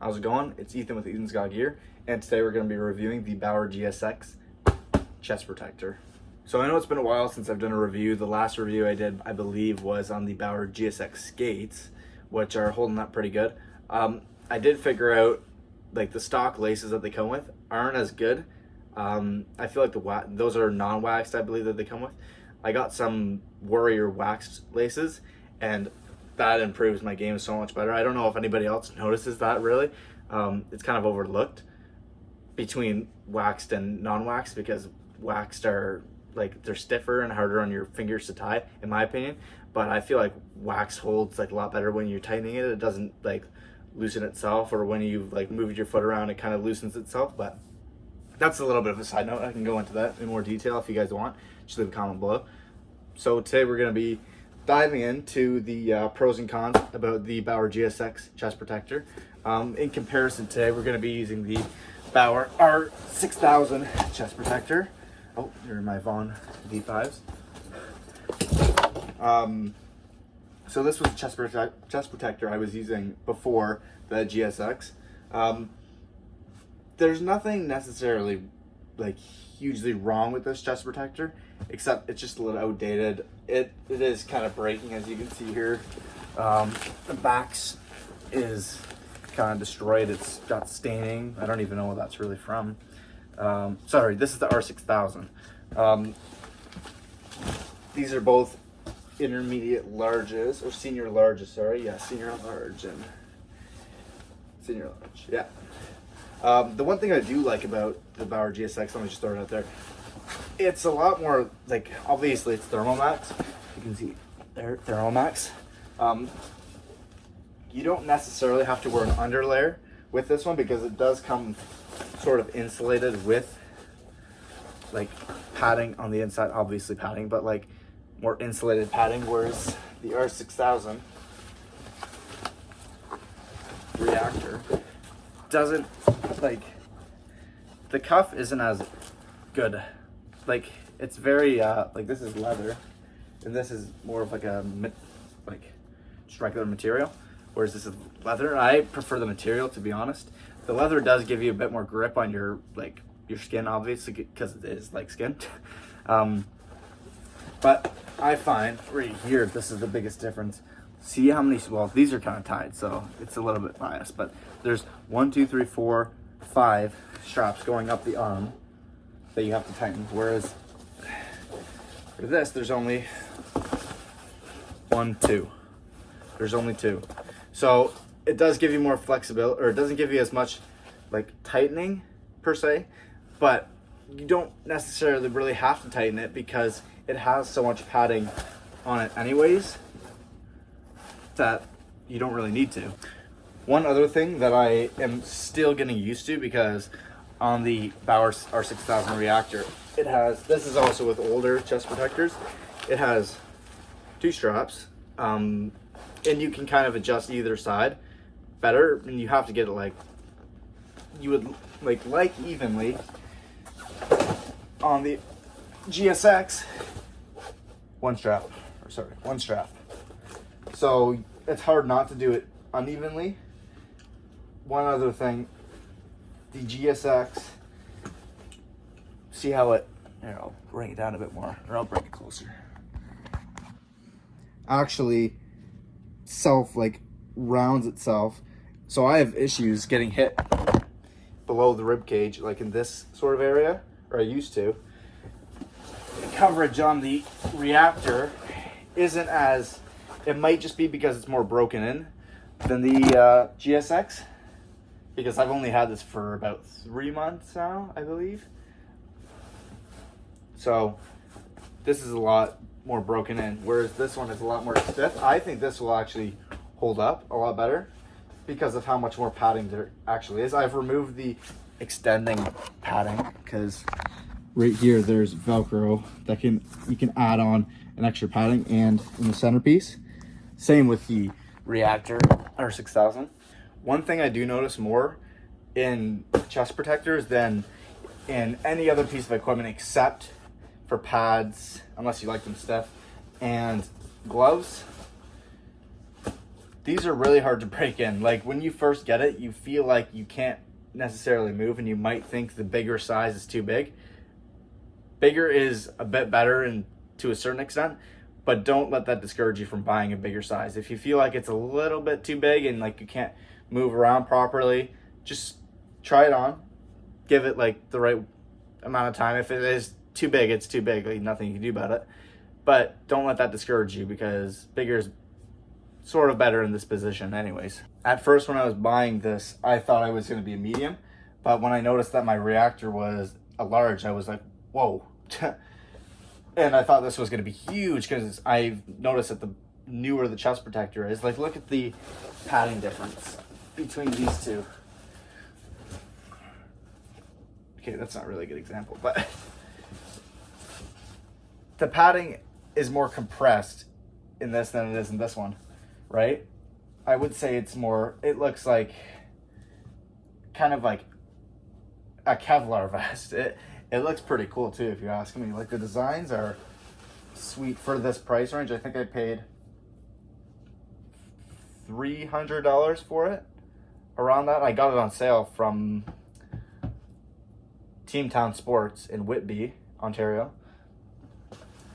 How's it going? It's Ethan with EthansGotGear, and today we're going to be reviewing the Bauer GSX chest protector. So I know it's been a while since I've done a review. The last review I did, I believe, was on the Bauer GSX skates, which are holding up pretty good. I did figure out, like, the stock laces that they come with aren't as good. I feel like those are non-waxed, I believe, that they come with. I got some Warrior waxed laces, and that improves my game so much better. I don't know if anybody else notices that, really. It's kind of overlooked between waxed and non-waxed, because waxed are, like, they're stiffer and harder on your fingers to tie, in my opinion. But I feel like wax holds, like, a lot better when you're tightening it. It doesn't, like, loosen itself, or when you, like, move your foot around, it kind of loosens itself. But that's a little bit of a side note. I can go into that in more detail if you guys want. Just leave a comment below. So today we're going to be diving into the pros and cons about the Bauer GSX chest protector. In comparison, today we're going to be using the Bauer R6000 chest protector. Oh, here are my Vaughn D5s. So this was the chest protector I was using before the GSX. There's nothing necessarily, like, hugely wrong with this chest protector, except it's just a little outdated. It is kind of breaking, as you can see here. The backs is kind of destroyed. It's got staining. I don't even know what that's really from. Sorry, this is the R6000. These are both intermediate larges, or senior larges, sorry. Yeah, senior large and senior large, yeah. The one thing I do like about the Bauer GSX, let me just throw it out there, it's a lot more, like, obviously it's Thermomax. You can see there, Thermomax. You don't necessarily have to wear an underlayer with this one, because it does come sort of insulated with, like, padding on the inside, obviously padding, but, like, more insulated padding, whereas the R6000 reactor doesn't, like, the cuff isn't as good. Like, it's very like, this is leather and this is more of like a just regular material, whereas this is leather. I prefer the material, to be honest. The leather does give you a bit more grip on your, like, your skin, obviously, because it is like skin. But I find right here, this is the biggest difference. See how many, well, these are kind of tied, so it's a little bit biased, but there's 1, 2, 3, 4, 5 straps going up the arm that you have to tighten, whereas for this, there's only 1, 2. There's only 2. So it does give you more flexibility, or it doesn't give you as much, like, tightening per se, but you don't necessarily really have to tighten it, because it has so much padding on it anyways that you don't really need to. One other thing that I am still getting used to, because on the Bauer R6000 reactor, it has, this is also with older chest protectors, it has 2 straps, and you can kind of adjust either side better, and you have to get it, like, you would like evenly. On the GSX, one strap. So it's hard not to do it unevenly. One other thing, the GSX, see how it, here, I'll bring it down a bit more, or I'll bring it closer. Actually, like, rounds itself. So I have issues getting hit below the rib cage, like in this sort of area, or I used to. The coverage on the reactor isn't as, it might just be because it's more broken in than the GSX, because I've only had this for about 3 months now, I believe. So this is a lot more broken in, whereas this one is a lot more stiff. I think this will actually hold up a lot better because of how much more padding there actually is. I've removed the extending padding, because right here there's Velcro that you can add on an extra padding, and in the centerpiece. Same with the reactor R6000. One thing I do notice more in chest protectors than in any other piece of equipment, except for pads, unless you like them stiff, and gloves, these are really hard to break in. Like when you first get it, you feel like you can't necessarily move and you might think the bigger size is too big. Bigger is a bit better and to a certain extent, but don't let that discourage you from buying a bigger size. If you feel like it's a little bit too big and like you can't move around properly, just try it on. Give it like the right amount of time. If it is too big, it's too big. Like nothing you can do about it. But don't let that discourage you because bigger is sort of better in this position anyways. At first when I was buying this, I thought I was going to be a medium, but when I noticed that my reactor was a large, I was like, whoa. And I thought this was going to be huge because I noticed that the newer the chest protector is, like look at the padding difference between these two. Okay, that's not really a good example, but the padding is more compressed in this than it is in this one, right? I would say it's more, it looks like kind of like a Kevlar vest. It looks pretty cool too, if you ask me. Like the designs are sweet for this price range. I think I paid $300 for it, around that. I got it on sale from Teamtown Sports in Whitby, Ontario.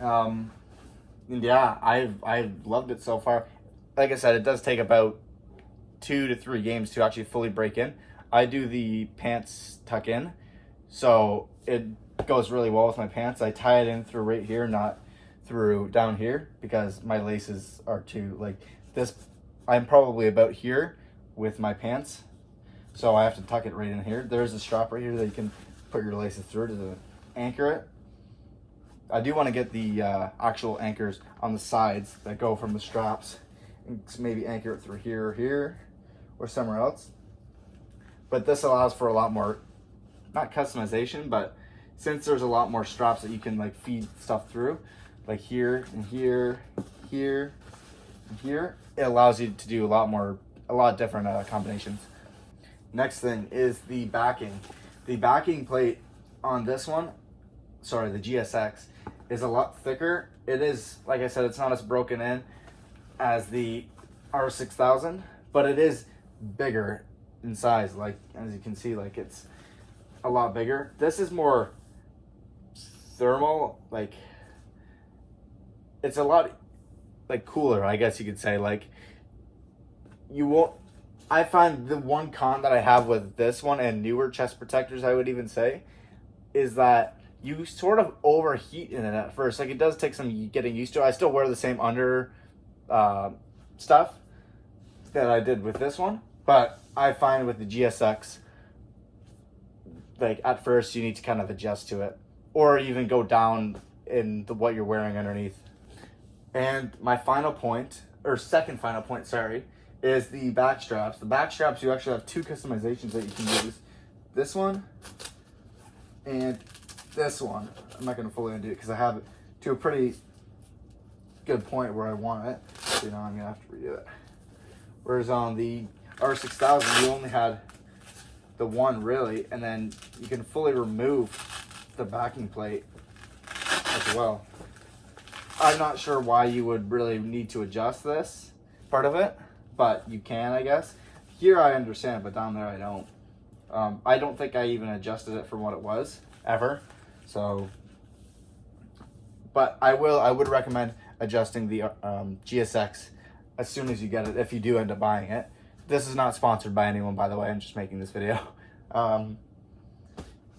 And yeah, I've loved it so far. Like I said, it does take about 2 to 3 games to actually fully break in. I do the pants tuck in, so it goes really well with my pants. I tie it in through right here, not through down here, because my laces are too, like this, I'm probably about here with my pants, so I have to tuck it right in here. There's a strap right here that you can put your laces through to anchor it. I do want to get the actual anchors on the sides that go from the straps and maybe anchor it through here or here or somewhere else. But this allows for a lot more, not customization, but since there's a lot more straps that you can like feed stuff through, like here and here, here and here, it allows you to do a lot different combinations. Next thing is the backing. The backing plate on this one, sorry, the GSX, is a lot thicker. It is, like I said, it's not as broken in as the R6000, but it is bigger in size. Like, as you can see, like it's a lot bigger. This is more thermal, like it's a lot like cooler, I guess you could say. Like you won't, I find the one con that I have with this one and newer chest protectors, I would even say, is that you sort of overheat in it at first. Like it does take some getting used to. I still wear the same under stuff that I did with this one, but I find with the GSX, like at first you need to kind of adjust to it, or even go down in what you're wearing underneath. And my final point, or second final point, sorry, is the back straps. The back straps, you actually have 2 customizations that you can use. This one and this one. I'm not going to fully undo it because I have it to a pretty good point where I want it. So now I'm going to have to redo it. Whereas on the R6000, you only had the one really, and then you can fully remove the backing plate as well. I'm not sure why you would really need to adjust this part of it, but you can, I guess. Here I understand, but down there I don't. I don't think I even adjusted it from what it was ever. So, but I would recommend adjusting the GSX as soon as you get it, if you do end up buying it. This is not sponsored by anyone, by the way. I'm just making this video.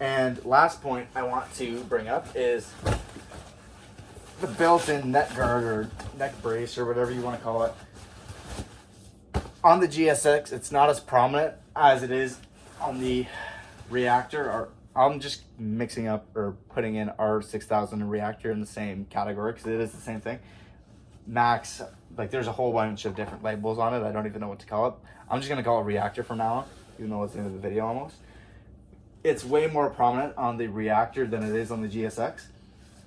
And last point I want to bring up is the built-in neck guard or neck brace or whatever you want to call it. On the GSX, it's not as prominent as it is on the reactor. Or I'm just mixing up or putting in R6000 and reactor in the same category because it is the same thing. Max, like there's a whole bunch of different labels on it. I don't even know what to call it. I'm just going to call it reactor from now on, even though it's the end of the video almost. It's way more prominent on the reactor than it is on the GSX.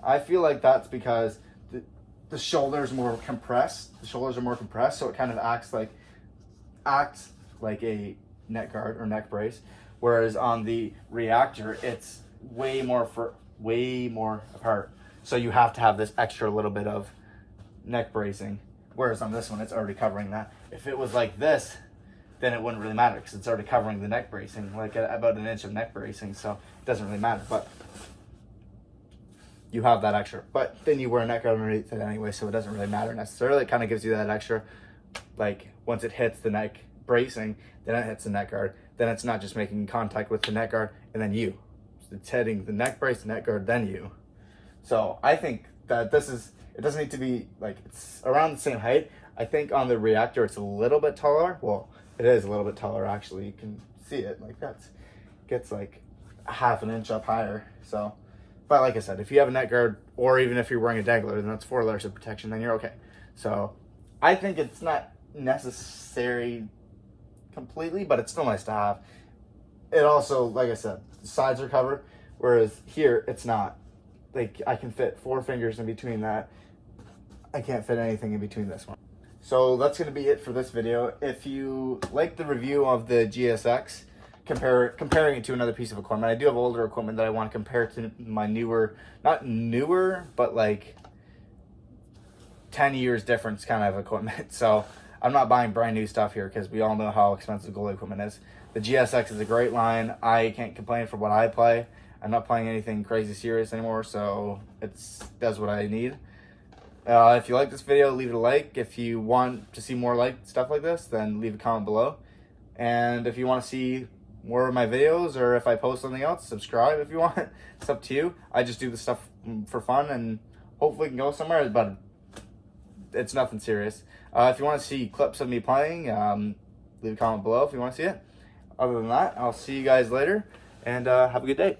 I feel like that's because the shoulders more compressed. The shoulders are more compressed, so it kind of acts like a neck guard or neck brace. Whereas on the reactor, it's way more apart. So you have to have this extra little bit of neck bracing Whereas on this one, it's already covering that. If it was like this, then it wouldn't really matter because it's already covering the neck bracing, like about an inch of neck bracing, so it doesn't really matter. But you have that extra. But then you wear a neck guard underneath it anyway, so it doesn't really matter necessarily. It kind of gives you that extra, like once it hits the neck bracing, then it hits the neck guard. Then it's not just making contact with the neck guard and then you. It's hitting the neck brace, the neck guard, then you. So I think that this is, it doesn't need to be like, it's around the same height. I think on the reactor it's a little bit taller. Well, it is a little bit taller actually. You can see it like that's, gets like half an inch up higher. So, but like I said, if you have a neck guard or even if you're wearing a dangler, then that's 4 layers of protection, then you're okay. So I think it's not necessary completely, but it's still nice to have. It also, like I said, the sides are covered, whereas here it's not. Like I can fit 4 fingers in between that. I can't fit anything in between this one. So that's going to be it for this video. If you like the review of the GSX, comparing it to another piece of equipment, I do have older equipment that I want to compare to my newer, not newer, but like 10 years difference kind of equipment. So I'm not buying brand new stuff here because we all know how expensive goalie equipment is. The GSX is a great line. I can't complain for what I play. I'm not playing anything crazy serious anymore, so it does what I need. If you like this video, leave it a like. If you want to see more like stuff like this, then leave a comment below. And if you want to see more of my videos, or if I post something else, subscribe if you want. It's up to you. I just do this stuff for fun and hopefully can go somewhere, but it's nothing serious. If you want to see clips of me playing, leave a comment below if you want to see it. Other than that, I'll see you guys later, and have a good day.